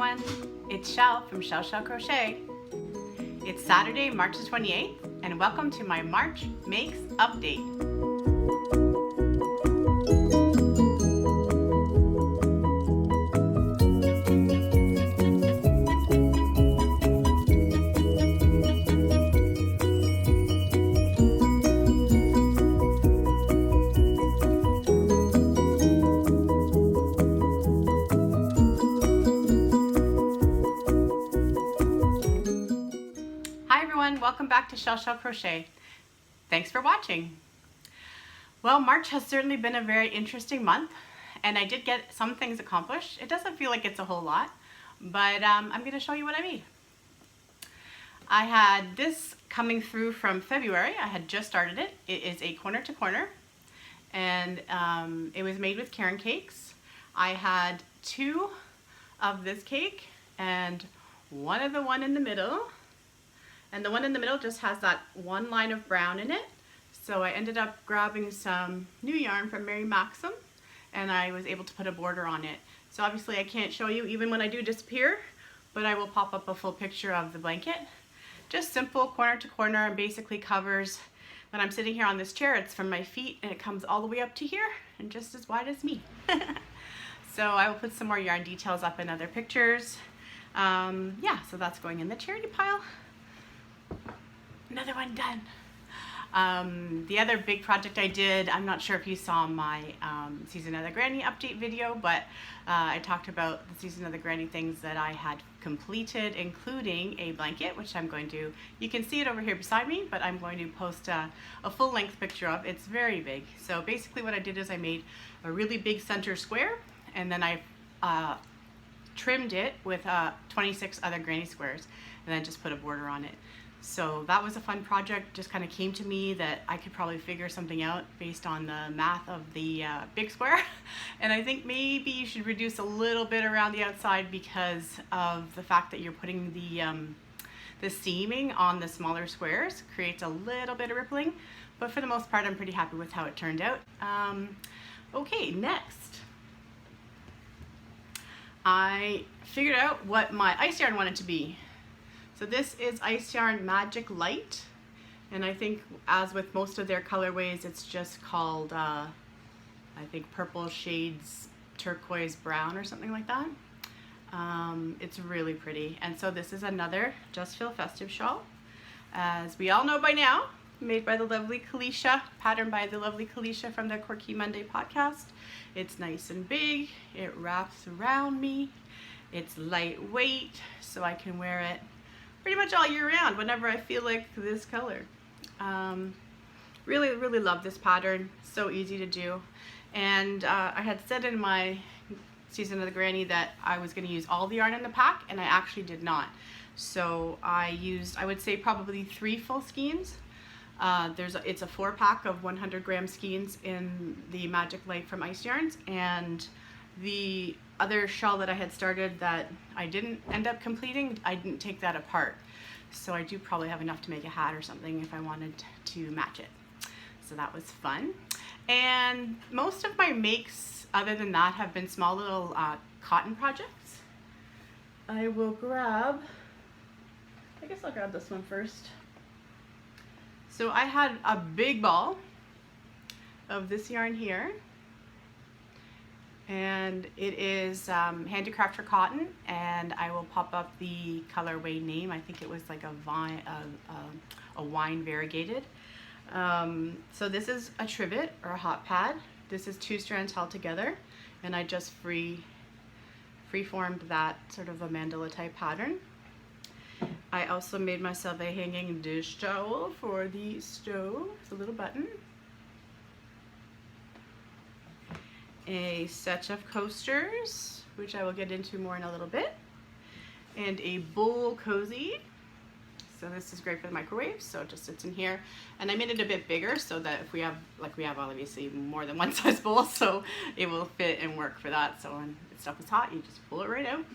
everyone, it's Chelle from Chelle Crochet. It's Saturday, March the 28th, and welcome to my March Makes Update. Welcome back to Chelle Crochet. Thanks for watching. Well, March has certainly been a very interesting month, and I did get some things accomplished. It doesn't feel like it's a whole lot, but I'm going to show you what I made. I had this coming through from February. I had just started it. It is a corner to corner, and it was made with Caron cakes. I had two of this cake and one of the one in the middle. And the one in the middle just has that one line of brown in it. So I ended up grabbing some new yarn from Mary Maxim, and I was able to put a border on it. So obviously I can't show you even when I do disappear, but I will pop up a full picture of the blanket. Just simple corner to corner, and basically covers, when I'm sitting here on this chair, it's from my feet and it comes all the way up to here and just as wide as me. So I will put some more yarn details up in other pictures. Yeah, so that's going in the charity pile. Another one done. The other big project I did, I'm not sure if you saw my Season of the Granny update video, but I talked about the Season of the Granny things that I had completed, including a blanket, which I'm going to, you can see it over here beside me, but I'm going to post a full length picture of. It's very big. So basically what I did is I made a really big center square, and then I trimmed it with 26 other granny squares, and then just put a border on it. So that was a fun project. Just kind of came to me that I could probably figure something out based on the math of the big square. And I think maybe you should reduce a little bit around the outside because of the fact that you're putting the seaming on the smaller squares. Creates a little bit of rippling, but for the most part I'm pretty happy with how it turned out. Okay, next I figured out what my ice yarn wanted to be. So this is Ice Yarn Magic Light, and I think as with most of their colorways, it's just called, I think Purple Shades Turquoise Brown or something like that. It's really pretty. And so this is another Just Feel Festive shawl. As we all know by now, made by the lovely Kalisha, patterned by the lovely Kalisha from the Quirky Monday podcast. It's nice and big, it wraps around me, it's lightweight, so I can wear it pretty much all year round whenever I feel like this color. Really love this pattern. So easy to do. And I had said in my Season of the Granny that I was going to use all the yarn in the pack, and I actually did not. So I used, I would say, probably 3 full skeins. It's a 4-pack of 100 gram skeins in the Magic Light from Ice Yarns, and the other shawl that I had started that I didn't end up completing, I didn't take that apart. So I do probably have enough to make a hat or something if I wanted to match it. So that was fun. And most of my makes, other than that, have been small little cotton projects. I will grab, I guess I'll grab this one first. So I had a big ball of this yarn here. And it is Handicrafter Cotton, and I will pop up the colorway name. I think it was like a wine variegated. So this is a trivet or a hot pad. This is 2 strands held together, and I just free formed that sort of a mandala type pattern. I also made myself a hanging dish towel for the stove with a little button. A set of coasters, which I will get into more in a little bit, and a bowl cozy. So this is great for the microwave, so it just sits in here. And I made it a bit bigger so that if we have, like we have obviously more than one size bowl, so it will fit and work for that. So when stuff is hot, you just pull it right out.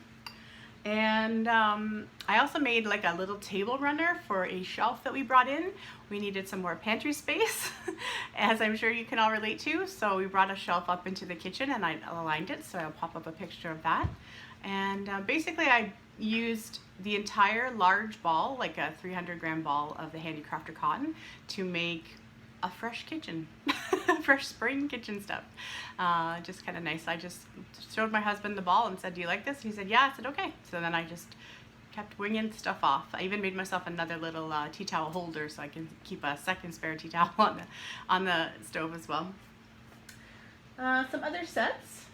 And I also made like a little table runner for a shelf that we brought in. We needed some more pantry space, as I'm sure you can all relate to. So we brought a shelf up into the kitchen and I aligned it, so I'll pop up a picture of that. And basically I used the entire large ball, like a 300-gram ball of the Handicrafter Cotton, to make a fresh kitchen, fresh spring kitchen stuff. Just kind of nice. I just showed my husband the ball and said, "Do you like this?" He said, "Yeah." I said, "Okay." So then I just kept winging stuff off. I even made myself another little tea towel holder so I can keep a second spare tea towel on the stove as well. Some other sets.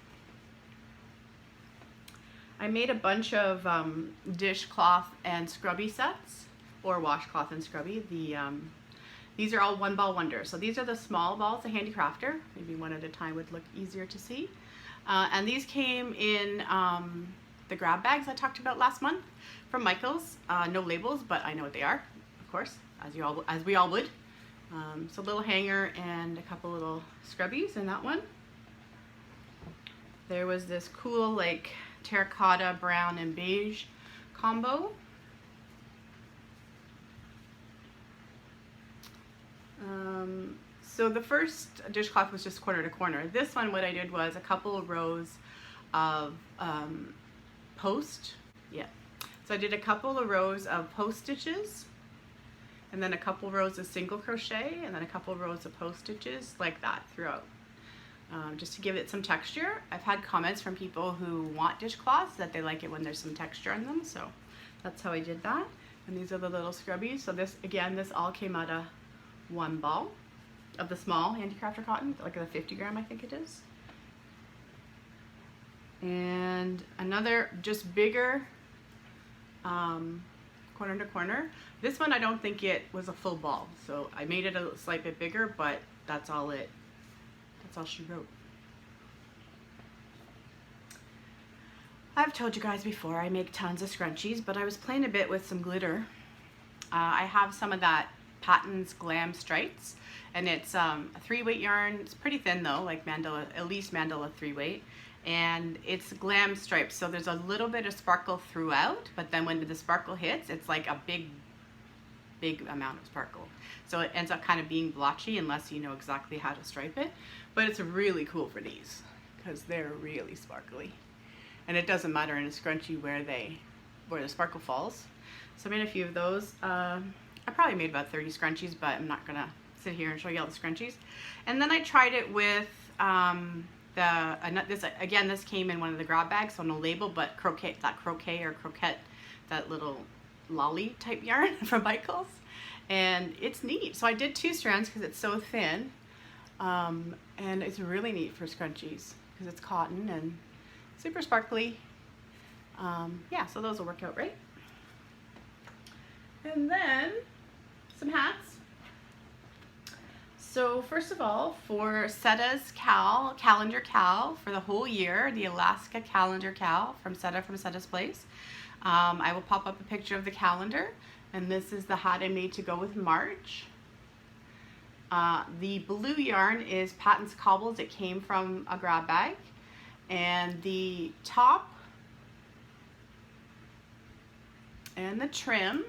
I made a bunch of dishcloth and scrubby sets, or washcloth and scrubby. These are all one ball wonders. So these are the small balls, the Handicrafter. Maybe one at a time would look easier to see. And these came in the grab bags I talked about last month from Michael's. No labels, but I know what they are, of course, as we all would. So a little hanger and a couple little scrubbies in that one. There was this cool like terracotta, brown, and beige combo. So the first dishcloth was just corner to corner. This one, what I did was a couple of rows of post. Yeah. So I did a couple of rows of post stitches, and then a couple rows of single crochet, and then a couple rows of post stitches like that throughout. Just to give it some texture. I've had comments from people who want dishcloths that they like it when there's some texture on them, so that's how I did that. And these are the little scrubbies. So this, again, this all came out of one ball of the small Handicrafter Cotton, like a 50-gram I think it is. And another just bigger corner to corner. This one I don't think it was a full ball, so I made it a slight bit bigger, but that's all she wrote. I've told you guys before I make tons of scrunchies, but I was playing a bit with some glitter. I have some of that Patton's Glam Stripes, and it's a 3-weight yarn. It's pretty thin though, like mandala, at least mandala 3-weight, and it's glam stripes, so there's a little bit of sparkle throughout, but then when the sparkle hits, it's like a big amount of sparkle, so it ends up kind of being blotchy unless you know exactly how to stripe it. But it's really cool for these because they're really sparkly, and it doesn't matter in a scrunchie where the sparkle falls. So I made a few of those. I probably made about 30 scrunchies, but I'm not gonna sit here and show you all the scrunchies. And then I tried it with this came in one of the grab bags, so no label, but Crochet, that little lolly type yarn from Michael's, and it's neat. So I did 2 strands because it's so thin, and it's really neat for scrunchies because it's cotton and super sparkly. Yeah, so those will work out right. And then some hats. So first of all, for Setta's calendar cowl for the whole year, the Alaska calendar cowl from Setta's Place, I will pop up a picture of the calendar, and this is the hat I made to go with March. The blue yarn is Patton's Cobbles. It came from a grab bag, and the top and the trim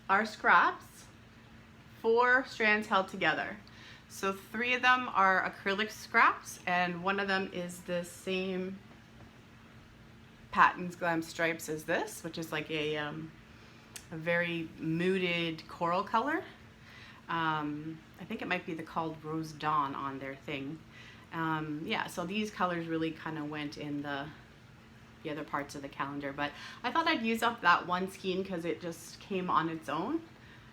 are scraps, 4 strands held together. So 3 of them are acrylic scraps, and one of them is the same Patton's Glam Stripes as this, which is like a very muted coral color. I think it might be called Rose Dawn on their thing. Yeah, so these colors really kind of went in the other parts of the calendar, but I thought I'd use up that one skein because it just came on its own.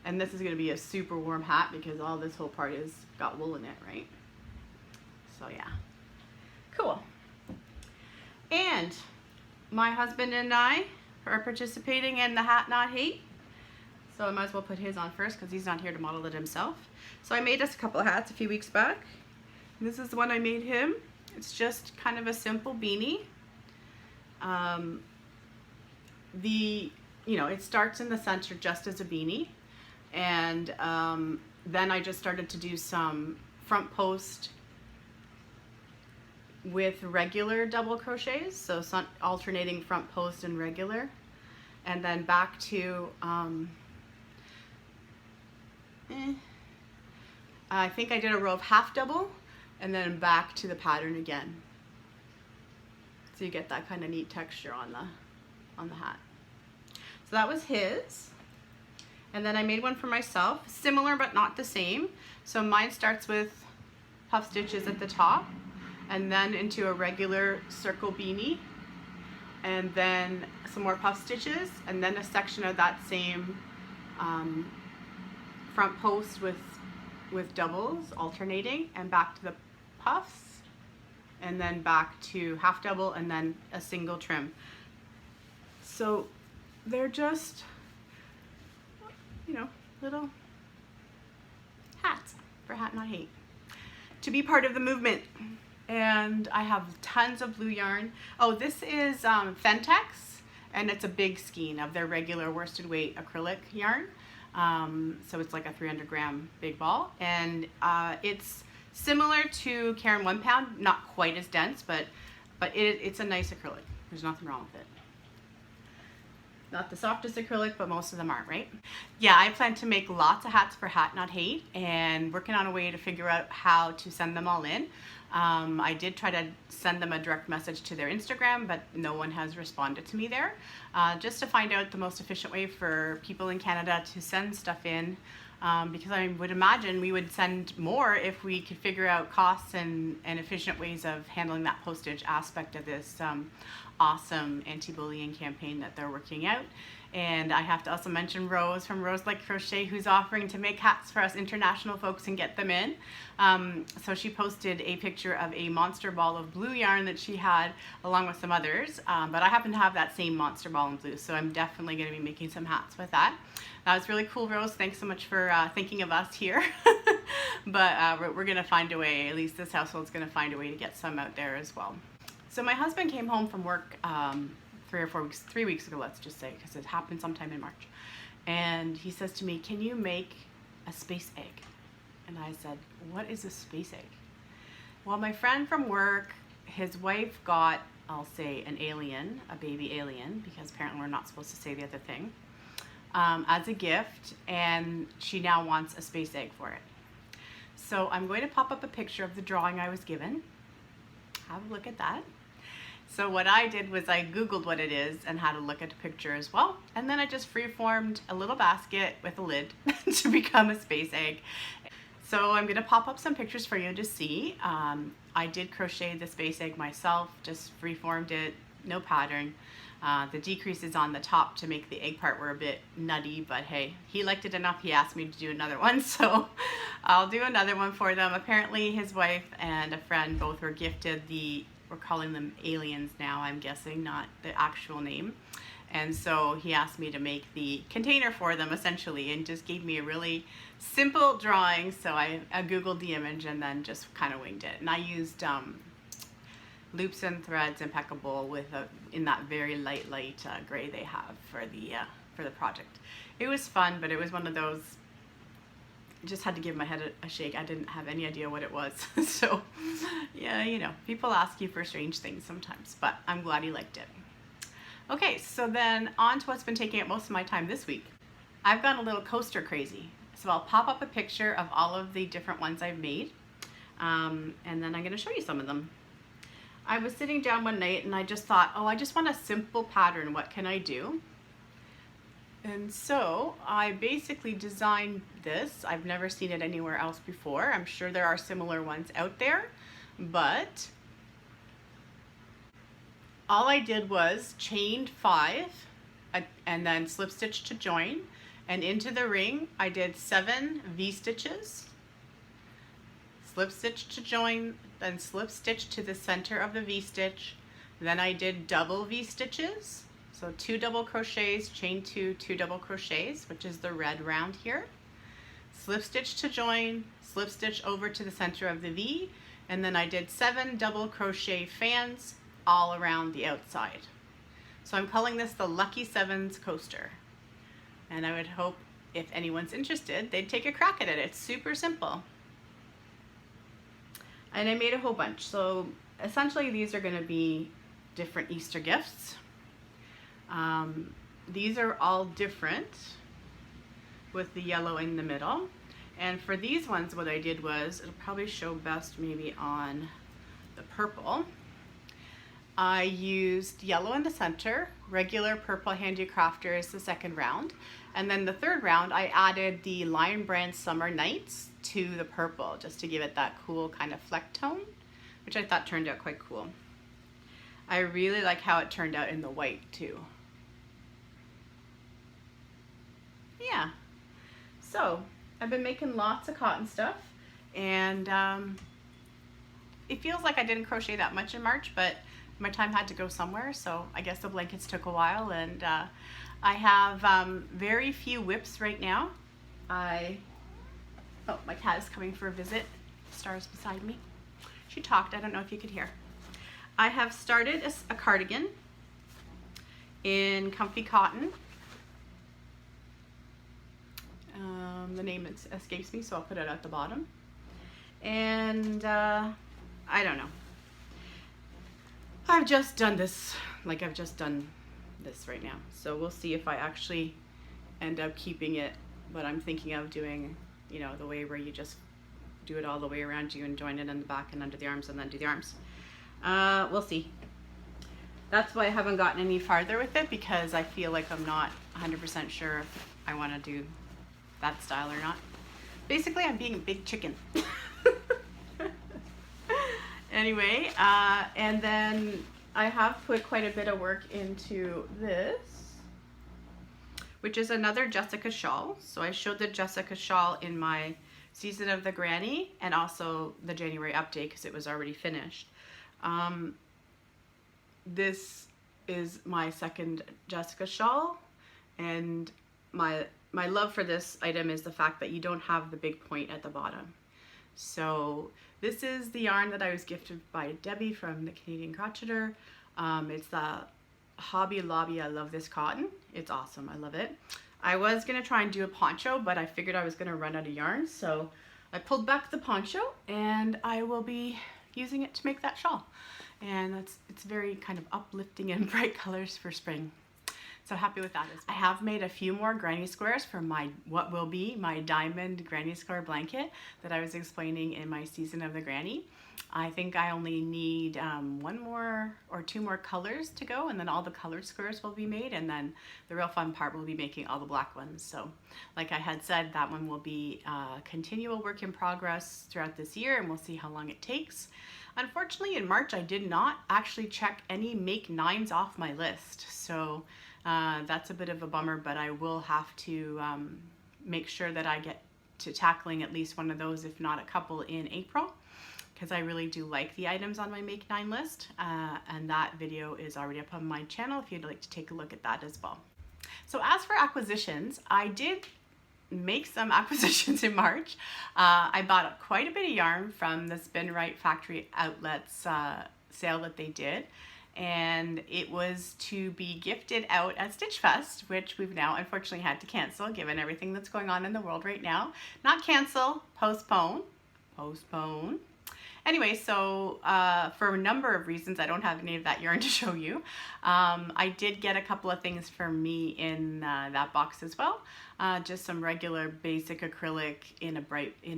And this is going to be a super warm hat because all this whole part is got wool in it, right? So yeah, cool. And my husband and I are participating in the Hat Not Hate, so I might as well put his on first because he's not here to model it himself. So I made us a couple of hats a few weeks back. This is the one I made him. It's just kind of a simple beanie. It starts in the center just as a beanie, and then I just started to do some front post with regular double crochets, so some alternating front post and regular, and then back to I think I did a row of half double, and then back to the pattern again. So you get that kind of neat texture on the hat. So that was his. And then I made one for myself, similar but not the same. So mine starts with puff stitches at the top and then into a regular circle beanie, and then some more puff stitches, and then a section of that same front post with doubles alternating, and back to the puffs, and then back to half double, and then a single trim. So they're just, you know, little hats for Hat Not Hate to be part of the movement. And I have tons of blue yarn. Oh, this is Fentex, and it's a big skein of their regular worsted weight acrylic yarn. So it's like a 300 gram big ball, and it's similar to Caron 1 pound, not quite as dense, but it's a nice acrylic. There's nothing wrong with it. Not the softest acrylic, but most of them aren't, right? Yeah, I plan to make lots of hats for Hat Not Hate, and working on a way to figure out how to send them all in. I did try to send them a direct message to their Instagram, but no one has responded to me there. Just to find out the most efficient way for people in Canada to send stuff in, because I would imagine we would send more if we could figure out costs and efficient ways of handling that postage aspect of this awesome anti-bullying campaign that they're working out. And I have to also mention Rose from Rose Like Crochet, who's offering to make hats for us international folks and get them in. So she posted a picture of a monster ball of blue yarn that she had along with some others, but I happen to have that same monster ball in blue, so I'm definitely going to be making some hats with that. That was really cool, Rose. Thanks so much for thinking of us here. But we're going to find a way, at least this household's going to find a way to get some out there as well. So my husband came home from work 3 weeks ago, let's just say, because it happened sometime in March. And he says to me, "Can you make a space egg?" And I said, "What is a space egg?" Well, my friend from work, his wife got, I'll say, an alien, a baby alien, because apparently we're not supposed to say the other thing, as a gift, and she now wants a space egg for it. So I'm going to pop up a picture of the drawing I was given. Have a look at that. So what I did was I Googled what it is and had a look at the picture as well. And then I just free-formed a little basket with a lid to become a space egg. So I'm gonna pop up some pictures for you to see. I did crochet the space egg myself, just free-formed it, no pattern. The decreases on the top to make the egg part were a bit nutty, but hey, he liked it enough, he asked me to do another one, so I'll do another one for them. Apparently his wife and a friend both were gifted we're calling them aliens now, I'm guessing, not the actual name. And so he asked me to make the container for them essentially, and just gave me a really simple drawing. So I Googled the image and then just kind of winged it. And I used loops and threads impeccable in that very light gray they have for the project. It was fun, but it was one of those, just had to give my head a shake. I didn't have any idea what it was. So yeah, you know, people ask you for strange things sometimes, but I'm glad he liked it. Okay, so then on to what's been taking up most of my time this week. I've gone a little coaster crazy. So I'll pop up a picture of all of the different ones I've made, and then I'm going to show you some of them. I was sitting down one night and I just thought, oh, I just want a simple pattern. What can I do? And so I basically designed this. I've never seen it anywhere else before. I'm sure there are similar ones out there, but all I did was chained 5 and then slip stitch to join, and into the ring I did 7 V-stitches, slip stitch to join, then slip stitch to the center of the V-stitch. Then I did double V-stitches, so 2 double crochets, chain 2 double crochets, which is the red round here. Slip stitch to join, slip stitch over to the center of the V, and then I did 7 double crochet fans all around the outside. So I'm calling this the Lucky Sevens coaster. And I would hope if anyone's interested, they'd take a crack at it. It's super simple. And I made a whole bunch. So essentially these are gonna be different Easter gifts. These are all different with the yellow in the middle. And for these ones, what I did was, it'll probably show best maybe on the purple. I used yellow in the center, regular purple Handicrafter is the second round, and then the third round I added the Lion Brand Summer Nights to the purple just to give it that cool kind of fleck tone, which I thought turned out quite cool. I really like how it turned out in the white too. Yeah, so I've been making lots of cotton stuff, and it feels like I didn't crochet that much in March, but my time had to go somewhere, so I guess the blankets took a while, and I have very few whips right now. Oh, my cat is coming for a visit. Star's beside me. She talked, I don't know if you could hear. I have started a cardigan in comfy cotton. The name escapes me, so I'll put it at the bottom. And I don't know. I've just done this, like I've just done this right now. So we'll see if I actually end up keeping it, but I'm thinking of doing, you know, the way where you just do it all the way around you and join it in the back and under the arms and then do the arms. We'll see. That's why I haven't gotten any farther with it, because I feel like I'm not 100% sure if I want to do that style or not. Basically, I'm being a big chicken. Anyway, and then I have put quite a bit of work into this, which is another Jessica shawl. So I showed the Jessica shawl in my Season of the Granny and also the January update because it was already finished. This is my second Jessica shawl, and my love for this item is the fact that you don't have the big point at the bottom. So this is the yarn that I was gifted by Debbie from the Canadian Crocheter. It's the Hobby Lobby. I love this cotton. It's awesome. I love it. I was going to try and do a poncho, but I figured I was going to run out of yarn. So I pulled back the poncho, and I will be using it to make that shawl. And it's very kind of uplifting and bright colors for spring. So happy with that as well. I have made a few more granny squares for my what will be my diamond granny square blanket that I was explaining in my Season of the Granny. I think I only need one more or two more colors to go, and then all the colored squares will be made, and then the real fun part will be making all the black ones. So like I had said, that one will be a continual work in progress throughout this year, and we'll see how long it takes. Unfortunately, in March, I did not actually check any make 9s off my list. So that's a bit of a bummer, but I will have to make sure that I get to tackling at least one of those, if not a couple, in April, because I really do like the items on my make 9 list, and that video is already up on my channel if you'd like to take a look at that as well. So as for acquisitions, I did make some acquisitions in March. I bought quite a bit of yarn from the Spin Right Factory Outlets sale that they did, and it was to be gifted out at Stitch Fest, which we've now unfortunately had to cancel given everything that's going on in the world right now. Not cancel, postpone. Anyway, so for a number of reasons, I don't have any of that yarn to show you. I did get a couple of things for me in that box as well. Just some regular basic acrylic in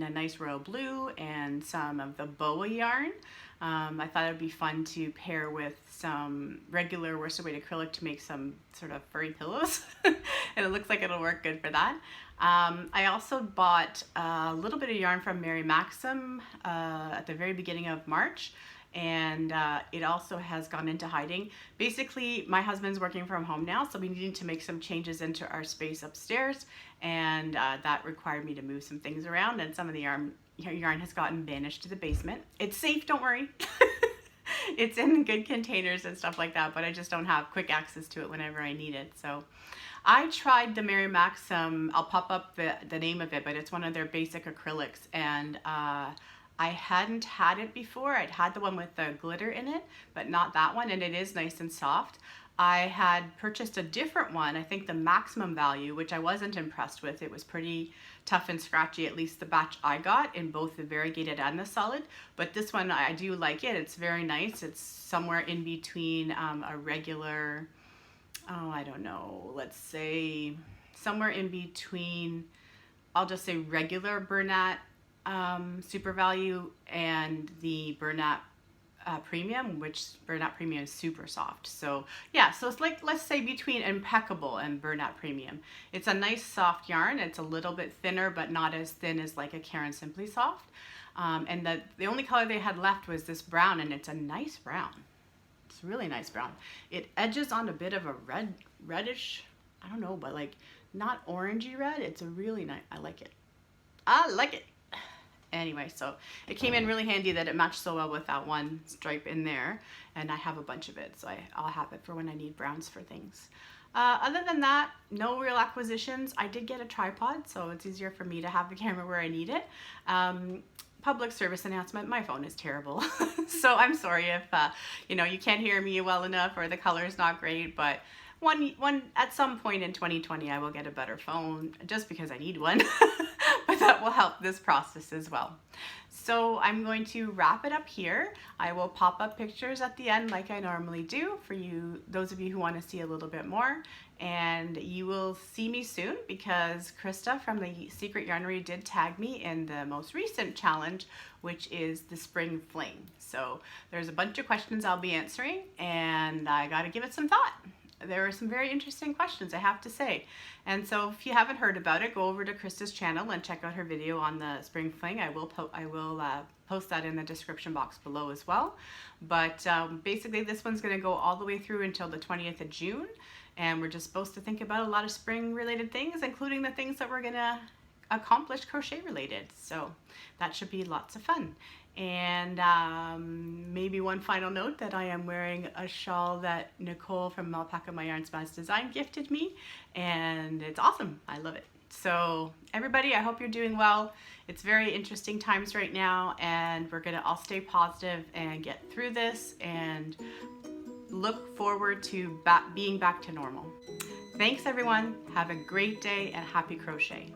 a nice royal blue, and some of the boa yarn. I thought it would be fun to pair with some regular worsted weight acrylic to make some sort of furry pillows, and it looks like it'll work good for that. I also bought a little bit of yarn from Mary Maxim at the very beginning of March, and it also has gone into hiding. Basically, my husband's working from home now, so we needed to make some changes into our space upstairs, and that required me to move some things around, and some of the yarn has gotten banished to the basement. It's safe, don't worry. It's in good containers and stuff like that, but I just don't have quick access to it whenever I need it. So I tried the Mary Maxim, I'll pop up the name of it, but it's one of their basic acrylics, and I hadn't had it before. I'd had the one with the glitter in it, but not that one, and it is nice and soft. I had purchased a different one, I think the Maximum Value, which I wasn't impressed with. It was pretty tough and scratchy, at least the batch I got, in both the variegated and the solid. But this one, I do like it. It's very nice. It's somewhere in between a regular, I don't know, let's say somewhere in between, I'll just say regular Bernat Super Value and the Bernat Premium, which Bernat Premium is super soft. So yeah, so it's like, let's say between Impeccable and Bernat Premium. It's a nice soft yarn. It's a little bit thinner, but not as thin as like a Caron Simply Soft. And the only color they had left was this brown, and it's a nice brown. It's really nice brown. It edges on a bit of a reddish, I don't know, but like not orangey red. It's a really nice, I like it. I like it. Anyway, so it came in really handy that it matched so well with that one stripe in there, and I have a bunch of it, so I'll have it for when I need browns for things. Other than that, no real acquisitions. I did get a tripod, so it's easier for me to have the camera where I need it. Public service announcement, my phone is terrible. So I'm sorry if you know, you can't hear me well enough or the color is not great, but at some point in 2020 I will get a better phone just because I need one. But that will help this process as well. So I'm going to wrap it up here. I will pop up pictures at the end like I normally do for you, those of you who want to see a little bit more. And you will see me soon because Christa from the Secret Yarnery did tag me in the most recent challenge, which is the Spring Fling. So there's a bunch of questions I'll be answering, and I got to give it some thought. There were some very interesting questions, I have to say. And so if you haven't heard about it, go over to Christa's channel and check out her video on the Spring Fling. I will post that in the description box below as well. But basically this one's going to go all the way through until the 20th of June. And we're just supposed to think about a lot of spring related things, including the things that we're going to accomplish crochet related. So that should be lots of fun. And maybe one final note that I am wearing a shawl that Nicole from Alpaca My Yarn Smash Design gifted me, and it's awesome. I love it. So everybody, I hope you're doing well. It's very interesting times right now, and we're gonna all stay positive and get through this and look forward to being back to normal. Thanks everyone. Have a great day and happy crochet.